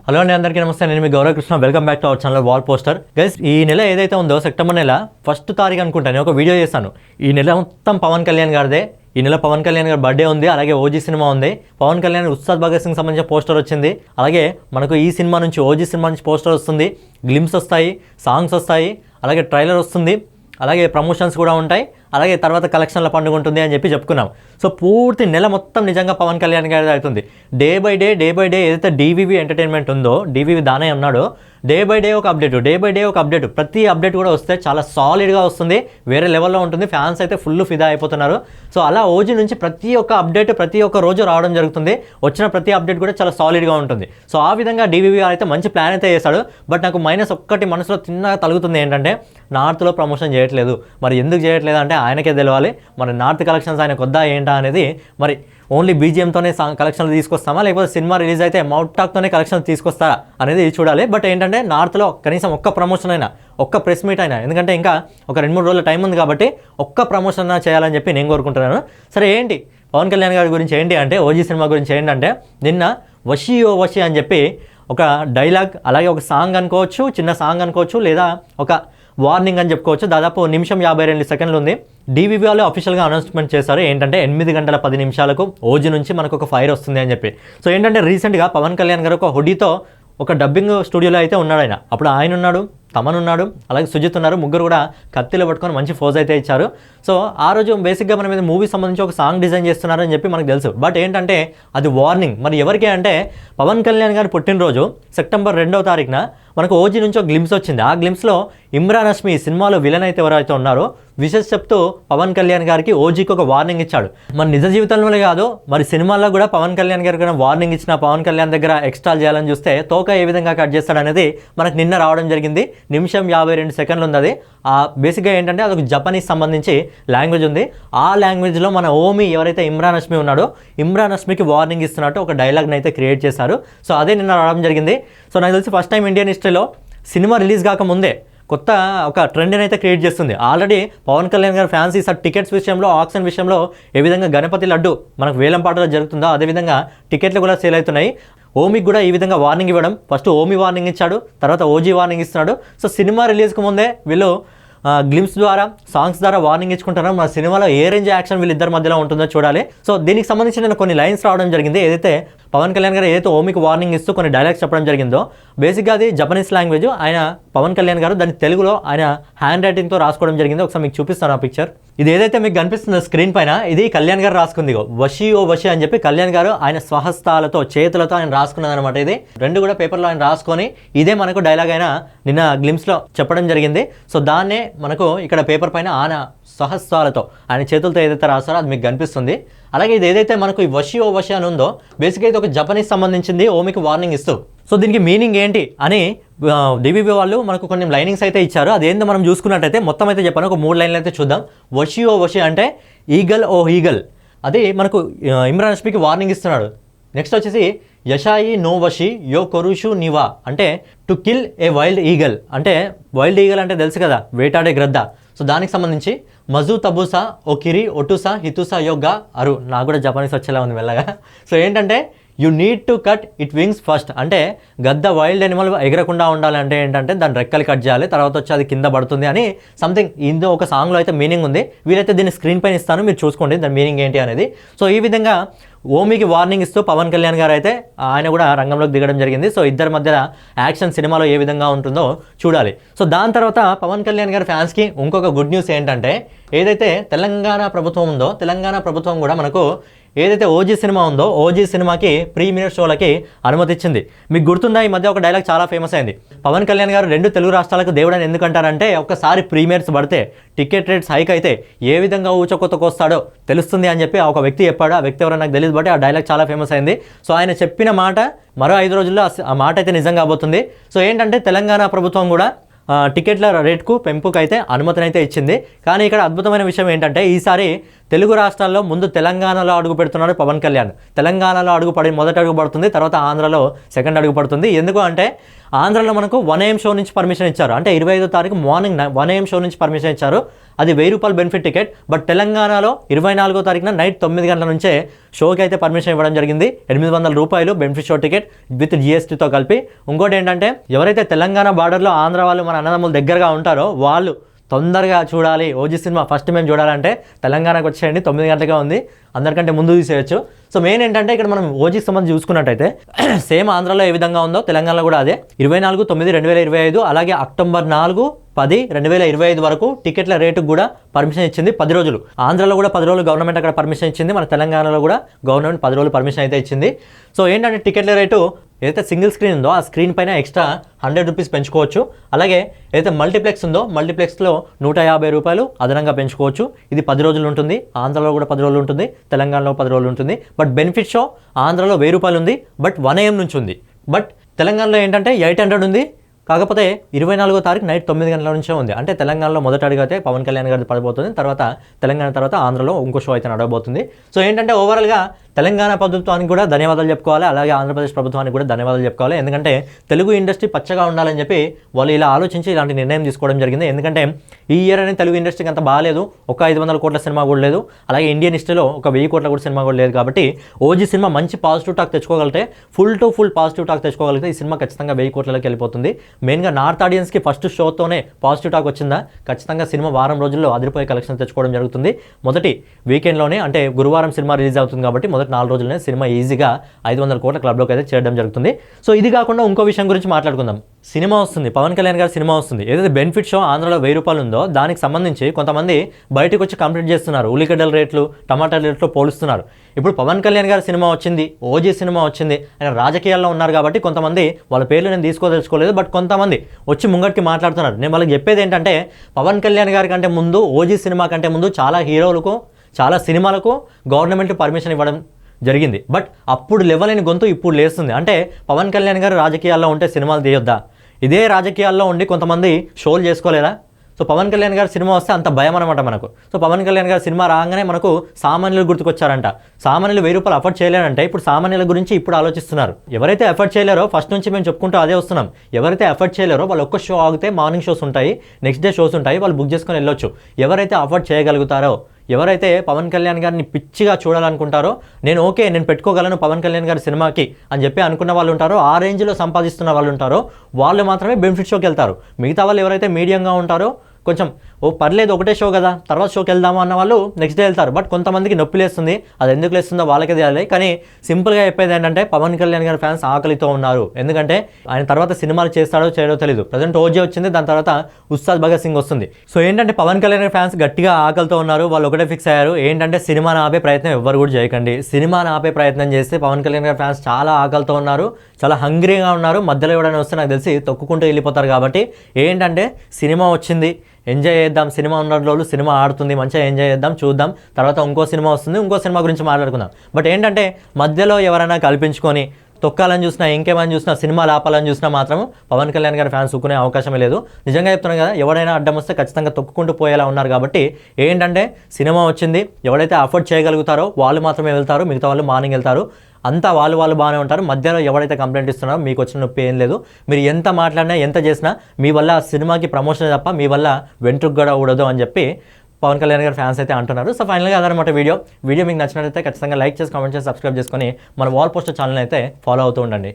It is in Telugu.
హలో అండి, అందరికీ నమస్తే. నేను మీ Gaurav Krishna. Welcome back to our channel wall poster. Guys, ఈ నెల ఏదైతే ఉందో సెప్టెంబర్ నెల 1వ తారీఖు అనుకుంటా నేను ఒక వీడియో చేశాను. ఈ నెల మొత్తం పవన్ కళ్యాణ్ గారిదే. ఈ నెల పవన్ కళ్యాణ్ గారి బర్త్డే ఉంది, అలాగే ఓజీ సినిమా ఉంది. పవన్ కళ్యాణ్ ఉస్తాద్ భగత్ సింగ్ సంబంధించిన పోస్టర్ వచ్చింది. అలాగే మనకు ఈ సినిమా నుంచి ఓజీ సినిమా నుంచి పోస్టర్ వస్తుంది, గ్లిమ్స్ వస్తాయి, సాంగ్స్ వస్తాయి, అలాగే ట్రైలర్ వస్తుంది, అలాగే ప్రమోషన్స్ కూడా ఉంటాయి, అలాగే తర్వాత కలెక్షన్ల పండుగ ఉంటుంది అని చెప్పుకున్నాం. సో పూర్తి నెల మొత్తం నిజంగా పవన్ కళ్యాణ్ గారి అవుతుంది. డే బై డే ఏదైతే డీవీవీ ఎంటర్టైన్మెంట్ ఉందో, డీవీవీ దానే ఉన్నాడో, డే బై డే ఒక అప్డేట్, ప్రతి అప్డేట్ కూడా వస్తే చాలా సాలిడ్గా వస్తుంది, వేరే లెవెల్లో ఉంటుంది. ఫ్యాన్స్ అయితే ఫుల్ ఫిదా అయిపోతున్నారు. సో అలా ఓజీ నుంచి ప్రతి ఒక్క అప్డేట్ ప్రతి ఒక్క రోజు రావడం జరుగుతుంది. వచ్చిన ప్రతి అప్డేట్ కూడా చాలా సాలిడ్గా ఉంటుంది. సో ఆ విధంగా డీవీవీ అయితే మంచి ప్లాన్ అయితే చేశాడు. బట్ నాకు మైనస్ ఒక్కటి మనసులో తిన్నగా తలుగుతుంది ఏంటంటే, నార్త్లో ప్రమోషన్ చేయట్లేదు. మరి ఎందుకు చేయట్లేదు అంటే ఆయనకే తెలియాలి. మరి నార్త్ కలెక్షన్స్ ఆయన కొద్దా ఏంటా అనేది, మరి ఓన్లీ బీజిఎంతోనే కలెక్షన్లు తీసుకొస్తామా, లేకపోతే సినిమా రిలీజ్ అయితే మౌట్ టాక్తోనే కలెక్షన్స్ తీసుకొస్తారా అనేది చూడాలి. బట్ ఏంటంటే నార్త్లో కనీసం ఒక్క ప్రమోషన్ అయినా, ఒక్క ప్రెస్ మీట్ అయినా, ఎందుకంటే ఇంకా ఒక 2-3 రోజుల టైం ఉంది కాబట్టి ఒక్క ప్రమోషన్ చేయాలని చెప్పి నేను కోరుకుంటున్నాను. సరే, ఏంటి పవన్ కళ్యాణ్ గారి గురించి ఏంటి అంటే, ఓజీ సినిమా గురించి ఏంటంటే, నిన్న వషీ ఓ వషీ అని చెప్పి ఒక డైలాగ్, అలాగే ఒక సాంగ్ అనుకోవచ్చు, చిన్న సాంగ్ అనుకోవచ్చు, లేదా ఒక వార్నింగ్ అని చెప్పుకోవచ్చు. దాదాపు 1:52 ఉంది. డీవీవీ వాళ్ళు అఫీషియల్గా అనౌన్స్మెంట్ చేశారు. ఏంటంటే 8:10 ఓజీ నుంచి మనకు ఒక ఫైర్ వస్తుంది అని చెప్పి. సో ఏంటంటే రీసెంట్గా పవన్ కళ్యాణ్ గారు ఒక హుడీతో ఒక డబ్బింగ్ స్టూడియోలో అయితే ఉన్నాడు ఆయన. అప్పుడు ఆయన ఉన్నాడు, తమన్ ఉన్నాడు, అలాగే సుజిత్ ఉన్నారు. ముగ్గురు కూడా కత్తిలో పట్టుకొని మంచి ఫోజ్ అయితే ఇచ్చారు. సో ఆ రోజు బేసిక్గా మన మీద మూవీ సంబంధించి ఒక సాంగ్ డిజైన్ చేస్తున్నారని చెప్పి మనకు తెలుసు. బట్ ఏంటంటే అది వార్నింగ్. మరి ఎవరికి అంటే, పవన్ కళ్యాణ్ గారి పుట్టినరోజు సెప్టెంబర్ 2వ తారీఖున మనకు ఓజీ నుంచి ఒక గ్లిమ్స్ వచ్చింది. ఆ గ్లిమ్స్లో ఇమ్రాన్ హష్మీ సినిమాలో విలన్ అయితే ఎవరైతే ఉన్నారో విషెస్ చెప్తూ పవన్ కళ్యాణ్ గారికి ఓజీకి ఒక వార్నింగ్ ఇచ్చాడు. మరి నిజ జీవితంలోనే కాదు, మరి సినిమాల్లో కూడా పవన్ కళ్యాణ్ గారికి వార్నింగ్ ఇచ్చిన పవన్ కళ్యాణ్ దగ్గర ఎక్స్ట్రా చేయాలని చూస్తే తోక ఏ విధంగా కట్ చేస్తాడనేది మనకు నిన్న రావడం జరిగింది. 1:52 ఉంది అది. బేసిక్గా ఏంటంటే అదొక జపనీస్ సంబంధించి లాంగ్వేజ్ ఉంది. ఆ లాంగ్వేజ్లో మన ఓమి ఎవరైతే ఇమ్రాన్ హష్మీ ఉన్నాడో, ఇమ్రాన్ హష్మీకి వార్నింగ్ ఇస్తున్నట్టు ఒక డైలాగ్ని అయితే క్రియేట్ చేశారు. సో అదే నిన్న రావడం జరిగింది. సో నాకు తెలిసి ఫస్ట్ టైం ఇండియన్ హిస్టరీలో సినిమా రిలీజ్ కాకముందే కొత్త ఒక ట్రెండ్ని అయితే క్రియేట్ చేస్తుంది. ఆల్రెడీ పవన్ కళ్యాణ్ గారి ఫ్యాన్స్ ఈసారి టికెట్స్ విషయంలో, ఆక్షన్ విషయంలో ఏ విధంగా గణపతి లడ్డు మనకు వేలంపాటలో జరుగుతుందో అదేవిధంగా టికెట్లు కూడా సేల్ అవుతున్నాయి. ఓమికి కూడా ఈ విధంగా వార్నింగ్ ఇవ్వడం, ఫస్ట్ ఓమి వార్నింగ్ ఇచ్చాడు, తర్వాత ఓజీ వార్నింగ్ ఇస్తున్నాడు. సో సినిమా రిలీజ్కి ముందే వీళ్ళు గ్లిమ్స్ ద్వారా, సాంగ్స్ ద్వారా వార్నింగ్ ఇచ్చుకుంటున్నారు. మన సినిమాలో ఏ రేంజ్ యాక్షన్ వీళ్ళిద్దరి మధ్యలో ఉంటుందో చూడాలి. సో దీనికి సంబంధించి నేను కొన్ని లైన్స్ రావడం జరిగింది. ఏదైతే పవన్ కళ్యాణ్ గారు ఏదైతే ఓమికి వార్నింగ్ ఇస్తూ కొన్ని డైలాగ్స్ చెప్పడం జరిగిందో, బేసిక్గా అది జపనీస్ లాంగ్వేజ్. ఆయన పవన్ కళ్యాణ్ గారు దాన్ని తెలుగులో ఆయన హ్యాండ్ రైటింగ్తో రాసుకోవడం జరిగింది. ఒకసారి మీకు చూపిస్తాను ఆ పిక్చర్. ఇది ఏదైతే మీకు కనిపిస్తుందో స్క్రీన్ పైన, ఇది కళ్యాణ్ గారు రాసుకుంది. వషీ ఓ వషీ అని చెప్పి కళ్యాణ్ గారు ఆయన స్వహస్తాలతో, చేతులతో ఆయన రాసుకున్నది అనమాట. ఇది రెండు కూడా పేపర్లో ఆయన రాసుకొని ఇదే మనకు డైలాగ్ అయినా నిన్న గ్లిమ్స్లో చెప్పడం జరిగింది. సో దాన్నే మనకు ఇక్కడ పేపర్ పైన ఆయన సహస్రాలతో, ఆయన చేతులతో ఏదైతే రాస్తారో అది మీకు కనిపిస్తుంది. అలాగే ఇది ఏదైతే మనకు ఈ వషీ ఓ వషీ అని ఉందో, బేసిక్గా ఇది ఒక జపనీస్ సంబంధించింది ఓమికి వార్నింగ్ ఇస్తూ. సో దీనికి మీనింగ్ ఏంటి అని డీవీవీ వాళ్ళు మనకు కొన్ని లైనింగ్స్ అయితే ఇచ్చారు. అదేందో మనం చూసుకున్నట్టయితే మొత్తం అయితే చెప్పాను, ఒక 3 లైన్లు అయితే చూద్దాం. వషీ ఓ వషీ అంటే ఈగల్ ఓ ఈగల్, అది మనకు ఇమ్రాన్ హష్మీకి వార్నింగ్ ఇస్తున్నాడు. నెక్స్ట్ వచ్చేసి యషాయి నో వషి యో కొరుషు నివా అంటే to kill A wild eagle, అంటే వైల్డ్ ఈగల్ అంటే తెలుసు కదా, వేటాడే గ్రద్ద. సో దానికి సంబంధించి మజు తబుసా ఓ కిరి ఒటుసా హితుసా యోగా అరు, నాకు కూడా జపనీస్ వచ్చేలా ఉంది మెల్లగా. సో ఏంటంటే you need to cut it wings first, అంటే గద్ద వైల్డ్ అనిమల్ ఎగరకుండా ఉండాలంటే ఏంటంటే దాని రెక్కలు కట్ చేయాలి, తర్వాత వచ్చి అది కింద పడుతుంది అని సంథింగ్ ఇందులో ఒక సాంగ్లో అయితే మీనింగ్ ఉంది. వీలైతే దీన్ని స్క్రీన్ పైన ఇస్తాను, మీరు చూసుకోండి దాని మీనింగ్ ఏంటి అనేది. సో ఈ విధంగా ఓమికి వార్నింగ్ ఇస్తూ పవన్ కళ్యాణ్ గారు అయితే ఆయన కూడా రంగంలోకి దిగడం జరిగింది. సో ఇద్దరి మధ్య యాక్షన్ సినిమాలో ఏ విధంగా ఉంటుందో చూడాలి. సో దాని తర్వాత పవన్ కళ్యాణ్ గారి ఫ్యాన్స్కి ఇంకొక గుడ్ న్యూస్ ఏంటంటే, ఏదైతే తెలంగాణ ప్రభుత్వం ఉందో, తెలంగాణ ప్రభుత్వం కూడా మనకు ఏదైతే ఓజీ సినిమా ఉందో, ఓజీ సినిమాకి ప్రీమియర్ షోలకి అనుమతి ఇచ్చింది. మీకు గుర్తుందా, ఈ మధ్య ఒక డైలాగ్ చాలా ఫేమస్ అయింది. పవన్ కళ్యాణ్ గారు 2 తెలుగు రాష్ట్రాలకు దేవుడని ఎందుకంటారంటే, ఒక్కసారి ప్రీమియర్స్ పడితే టికెట్ రేట్స్ హైక్ అయితే ఏ విధంగా ఊచకొత్తకొస్తాడో తెలుస్తుంది అని చెప్పి ఒక వ్యక్తి చెప్పాడు. ఆ వ్యక్తి ఎవరో నాకు తెలియదు, బట్ ఆ డైలాగ్ చాలా ఫేమస్ అయింది. సో ఆయన చెప్పిన మాట మరో 5 రోజుల్లో ఆ మాట అయితే నిజం కాబోతుంది. సో ఏంటంటే తెలంగాణ ప్రభుత్వం కూడా టికెట్ల రేట్కు పెంపుకు అయితే అనుమతినైతే ఇచ్చింది. కానీ ఇక్కడ అద్భుతమైన విషయం ఏంటంటే, ఈసారి తెలుగు రాష్ట్రాల్లో ముందు తెలంగాణలో అడుగు పెడుతున్నాడు పవన్ కళ్యాణ్. తెలంగాణలో మొదటి అడుగు పడుతుంది, తర్వాత ఆంధ్రలో సెకండ్ అడుగు పడుతుంది. ఎందుకు అంటే ఆంధ్రలో మనకు 1 AM షో నుంచి పర్మిషన్ ఇచ్చారు, అంటే 25వ తారీఖు మార్నింగ్ 1 AM షో నుంచి పర్మిషన్ ఇచ్చారు. అది ₹1000 బెనిఫిట్ టికెట్. బట్ తెలంగాణలో 24వ తారీఖున నైట్ 9 గంటల నుంచే షోకి అయితే పర్మిషన్ ఇవ్వడం జరిగింది. ₹800 బెనిఫిట్ షో టికెట్ విత్ GSTతో కలిపి. ఇంకోటి ఏంటంటే ఎవరైతే తెలంగాణ బార్డర్లో ఆంధ్ర వాళ్ళు మన అన్నదమ్ములు దగ్గరగా ఉంటారో వాళ్ళు తొందరగా చూడాలి ఓజీ సినిమా, ఫస్ట్ మేము చూడాలంటే తెలంగాణకు వచ్చేయండి, 9 గంటలుగా ఉంది, అందరికంటే ముందు తీసేయచ్చు. సో మెయిన్ ఏంటంటే ఇక్కడ మనం ఓజీకి సంబంధించి చూసుకున్నట్టయితే సేమ్ ఆంధ్రాలో ఏ విధంగా ఉందో తెలంగాణలో కూడా అదే. 24/9/2025 అలాగే అక్టోబర్ 4/10/2025 వరకు టికెట్ల రేటుకు కూడా పర్మిషన్ ఇచ్చింది 10 రోజులు. ఆంధ్రాలో కూడా 10 రోజులు గవర్నమెంట్ అక్కడ పర్మిషన్ ఇచ్చింది, మన తెలంగాణలో కూడా గవర్నమెంట్ 10 రోజులు పర్మిషన్ అయితే ఇచ్చింది. సో ఏంటంటే టికెట్ల రేటు ఏదైతే సింగిల్ స్క్రీన్ ఉందో ఆ స్క్రీన్ పైన ఎక్స్ట్రా ₹100 పెంచుకోవచ్చు. అలాగే ఏదైతే మల్టీప్లెక్స్ ఉందో మల్టీప్లెక్స్లో ₹150 అదనంగా పెంచుకోవచ్చు. ఇది 10 రోజులు ఉంటుంది, ఆంధ్రాలో కూడా 10 రోజులు ఉంటుంది, తెలంగాణలో 10 రోజులు ఉంటుంది. బట్ బెనిఫిట్ షో ఆంధ్రాలో ₹1000 ఉంది, బట్ 1 AM నుంచి ఉంది. బట్ తెలంగాణలో ఏంటంటే 800 ఉంది, కాకపోతే 24వ తారీఖు నైట్ 9 గంటల నుంచే ఉంది. అంటే తెలంగాణలో మొదట అడిగితే పవన్ కళ్యాణ్ గారిది పడిపోతుంది, తర్వాత తెలంగాణ తర్వాత ఆంధ్రలో ఇంకో షో అయితే నడవబోతుంది. సో ఏంటంటే ఓవరాల్గా తెలంగాణ ప్రభుత్వానికి కూడా ధన్యవాదాలు చెప్పుకోవాలి, అలాగే ఆంధ్రప్రదేశ్ ప్రభుత్వానికి కూడా ధన్యవాదాలు చెప్పుకోవాలి. ఎందుకంటే తెలుగు ఇండస్ట్రీ పచ్చగా ఉండాలని చెప్పి వాళ్ళు ఇలా ఆలోచించి ఇలాంటి నిర్ణయం తీసుకోవడం జరిగింది. ఎందుకంటే ఈ ఇయర్ అనేది తెలుగు ఇండస్ట్రీకి అంత బాగాలేదు, ఒక 500 కోట్ల సినిమా కూడా లేదు, అలాగే ఇండియన్ హిస్టరీలో ఒక 1000 కోట్ల కూడా సినిమా కూడా లేదు. కాబట్టి ఓజీ సినిమా మంచి పాజిటివ్ టాక్ తెచ్చుకోగలిగితే, ఫుల్ పాజిటివ్ టాక్ తెచ్చుకోగలిగితే ఈ సినిమా ఖచ్చితంగా 1000 కోట్లలోకి వెళ్ళిపోతుంది. మెయిన్గా నార్త్ ఆడియన్స్కి ఫస్ట్ షోతోనే పాజిటివ్ టాక్ వచ్చిందా ఖచ్చితంగా సినిమా వారం రోజుల్లో అదిరిపోయే కలెక్షన్ తెచ్చుకోవడం జరుగుతుంది. మొదటి వీకెండ్లోనే అంటే గురువారం సినిమా రిలీజ్ అవుతుంది కాబట్టి మొదటి 4 రోజుల్లోనే సినిమా ఈజీగా 500 కోట్ల క్లబ్లోకి అయితే చేరడం జరుగుతుంది. సో ఇది కాకుండా ఇంకో విషయం గురించి మాట్లాడుకుందాం. సినిమా వస్తుంది, పవన్ కళ్యాణ్ గారి సినిమా వస్తుంది. ఏదైతే బెనిఫిట్ షో ఆంధ్రలో ₹1000 ఉందో దానికి సంబంధించి కొంతమంది బయటకు వచ్చి కంప్లీట్ చేస్తున్నారు, ఉల్లిగడ్డల రేట్లు టమాటాల రేట్లు పోలుస్తున్నారు. ఇప్పుడు పవన్ కళ్యాణ్ గారి సినిమా వచ్చింది, ఓజీ సినిమా వచ్చింది, ఆయన రాజకీయాల్లో ఉన్నారు కాబట్టి కొంతమంది వాళ్ళ పేర్లు నేను తీసుకోదలుచుకోలేదు, బట్ కొంతమంది వచ్చి ముంగటికి మాట్లాడుతున్నారు. నేను వాళ్ళకి చెప్పేది ఏంటంటే పవన్ కళ్యాణ్ గారి కంటే ముందు, ఓజీ సినిమా కంటే ముందు చాలా హీరోలకు చాలా సినిమాలకు గవర్నమెంట్ పర్మిషన్ ఇవ్వడం జరిగింది. బట్ అప్పుడు లేవలేని గొంతు ఇప్పుడు లేస్తుంది. అంటే పవన్ కళ్యాణ్ గారు రాజకీయాల్లో ఉంటే సినిమాలు తీయొద్దా? ఇదే రాజకీయాల్లో ఉండి కొంతమంది షోలు చేసుకోలేదా? సో పవన్ కళ్యాణ్ గారి సినిమా వస్తే అంత భయం అనమాట మనకు. సో పవన్ కళ్యాణ్ గారి సినిమా రాగానే మనకు సామాన్యులు గుర్తుకొచ్చారంట. సామాన్యులు ₹1000 అఫోర్డ్ చేయలేరంటే ఇప్పుడు సామాన్యుల గురించి ఇప్పుడు ఆలోచిస్తున్నారు. ఎవరైతే ఎఫర్ట్ చేయలేరో ఫస్ట్ నుంచి మేము చెప్పుకుంటూ అదే వస్తున్నాం, ఎవరైతే ఎఫర్ట్ చేయలేరో వాళ్ళు ఒక్క షో ఆగితే మార్నింగ్ షోస్ ఉంటాయి, నెక్స్ట్ డే షోస్ ఉంటాయి, వాళ్ళు బుక్ చేసుకొని వెళ్ళొచ్చు. ఎవరైతే అఫోర్డ్ చేయగలుగుతారో, ఎవరైతే పవన్ కళ్యాణ్ గారిని పిచ్చిగా చూడాలనుకుంటారో, నేను పెట్టుకోగలను పవన్ కళ్యాణ్ గారి సినిమాకి అని చెప్పి అనుకున్న వాళ్ళు ఉంటారో, ఆ రేంజ్లో సంపాదిస్తున్న వాళ్ళు ఉంటారో వాళ్ళు మాత్రమే బెనిఫిట్ షోకి వెళ్తారు. మిగతా వాళ్ళు ఎవరైతే మీడియంగా ఉంటారో కొంచెం పర్లేదు ఒకటే షో కదా తర్వాత షోకి వెళ్దాము అన్న వాళ్ళు నెక్స్ట్ డే వెళ్తారు. బట్ కొంతమందికి నొప్పి లేస్తుంది, అది ఎందుకు లేస్తుందో వాళ్ళకే తెలియాలి. కానీ సింపుల్గా చెప్పేది ఏంటంటే పవన్ కళ్యాణ్ గారి ఫ్యాన్స్ ఆకలితో ఉన్నారు. ఎందుకంటే ఆయన తర్వాత సినిమాలు చేస్తాడో చేయడో తెలియదు. ప్రజెంట్ ఓజీ వచ్చింది, దాని తర్వాత ఉస్తాద్ భగత్ సింగ్ వస్తుంది. సో ఏంటంటే పవన్ కళ్యాణ్ గారి ఫ్యాన్స్ గట్టిగా ఆకలితో ఉన్నారు. వాళ్ళు ఒకటే ఫిక్స్ అయ్యారు, ఏంటంటే సినిమాని ఆపే ప్రయత్నం ఎవ్వరు కూడా చేయకండి. సినిమాని ఆపే ప్రయత్నం చేస్తే పవన్ కళ్యాణ్ గారి ఫ్యాన్స్ చాలా ఆకలితో ఉన్నారు, చాలా హంగ్రీగా ఉన్నారు. మధ్యలో ఎవడైనా వస్తే నాకు తెలిసి తొక్కుకుంటూ వెళ్ళిపోతారు. కాబట్టి ఏంటంటే సినిమా వచ్చింది, ఎంజాయ్ చేద్దాం, సినిమా ఉన్న రోజులు సినిమా ఆడుతుంది, మంచిగా ఎంజాయ్ చేద్దాం, చూద్దాం, తర్వాత ఇంకో సినిమా వస్తుంది, ఇంకో సినిమా గురించి మాట్లాడుకుందాం. బట్ ఏంటంటే మధ్యలో ఎవరైనా కల్పించుకొని తొక్కాలని చూసినా, ఇంకేమని చూసినా, సినిమాలు ఆపాలని చూసినా మాత్రం పవన్ కళ్యాణ్ గారి ఫ్యాన్స్ ఊకునే అవకాశమే లేదు. నిజంగా చెప్తున్నాను కదా, ఎవడైనా అడ్డం వస్తే ఖచ్చితంగా తొక్కుకుంటూ పోయేలా ఉన్నారు. కాబట్టి ఏంటంటే సినిమా వచ్చింది, ఎవడైతే అఫోర్డ్ చేయగలుగుతారో వాళ్ళు మాత్రమే వెళ్తారు, మిగతా వాళ్ళు మార్నింగ్ వెళ్తారు. అంతా వాళ్ళు బాగానే ఉంటారు. మధ్యలో ఎవరైతే కంప్లైంట్ ఇస్తున్నారో మీకు వచ్చిన నొప్పి ఏం లేదు. మీరు ఎంత మాట్లాడినా ఎంత చేసినా మీ వల్ల సినిమాకి ప్రమోషన్ తప్ప మీ వల్ల వెంట్రుకు కూడా ఊడదు అని చెప్పి పవన్ కళ్యాణ్ గారి ఫ్యాన్స్ అయితే అంటున్నారు. సో ఫైనల్గా అదనమాట వీడియో మీకు నచ్చినట్లయితే ఖచ్చితంగా లైక్ చేసి, కామెంట్ చేసి, సబ్స్క్రైబ్ చేసుకొని మన వాల్ పోస్టర్ ఛానల్ అయితే ఫాలో అవుతూ ఉండండి.